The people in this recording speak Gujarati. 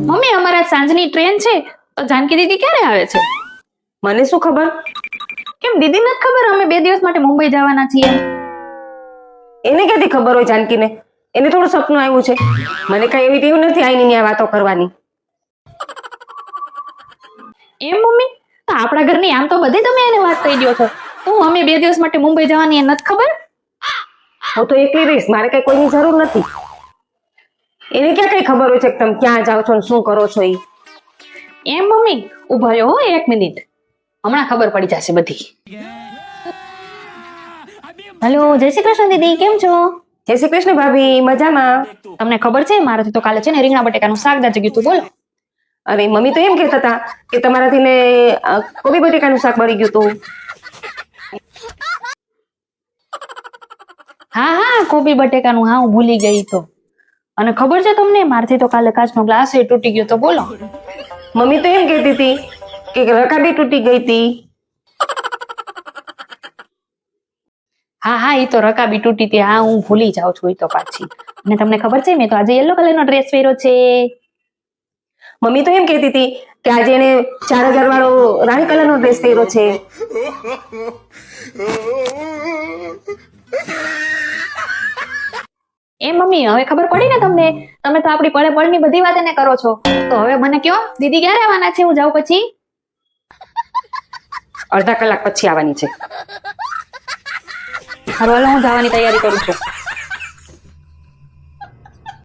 મમ્મી અમારા સાંજની ટ્રેન છે તો જાનકી દીદી ક્યારે આવે છે? મને શું ખબર? કેમ દીદી નથી ખબર અમે 2 દિવસ માટે મુંબઈ જવાના છીએ? એને ક્યાંથી ખબર હોય જાનકીને? એને થોડું સપનું આવ્યું છે. મને કઈ એવી ટેવ નથી આઈની ન્યા વાતો કરવાની. એમ મમ્મી, તો આપણા ઘરની આમ તો બધે તમે એને વાત કહી દો છો. તો અમે 2 દિવસ માટે મુંબઈ જવાની એ નથી ખબર? હું તો એકલી રહીશ, મારે કઈ કોઈની જરૂર નથી. એને ક્યાં કઈ ખબર હોય છે કે તમે ક્યાં જાઓ છો ને શું કરો છો? એમ મમ્મી, ઉભા રહ્યો હો 1 મિનિટ, હમણાં ખબર પડી જશે બધી. હેલો, જય શ્રી કૃષ્ણ દીદી, કેમ છો? જય શ્રી કૃષ્ણ ભાભી, મજામાં. તમને ખબર છે મારાથી તો કાલે છે ને રીંગણા બટેકાનું શાક દાજી ગયું હતું, બોલો. અરે મમ્મી તો એમ કહેતા હતા કે તમારાથી ને કોબી બટેકાનું શાક બળી ગયું હતું. હા હા, કોબી બટેકાનું, હા હું ભૂલી ગઈ તો. અને ખબર છે તમને મારથી તો કાલે કાચનો ગ્લાસ એ તૂટી ગયો તો, બોલો. મમ્મી તો એમ કહેતી હતી કે રકાબી તૂટી ગઈ હતી. હા હા, એ તો રકાબી તૂટી હતી, હા હું ભૂલી જાઉં છું એ તો પાછી. અને તમને ખબર છે મેં તો આજે યલો કલરનો ડ્રેસ પહેર્યો છે. મમ્મી તો એમ કહેતી હતી કે આજે એને 4000 વાળો રાણી કલરનો ડ્રેસ પહેર્યો છે. એ મમ્મી, હવે ખબર પડી ને તમને? તમે તો આપણી પળે પળની બધી વાત એને કરો છો. તો હવે મને કયો દીદી ક્યારે આવવાના છે હું જાઉં પછી? અડધા કલાક પછી આવવાની છે. હાલો હાલો, હું જવાની તૈયારી કરું છું.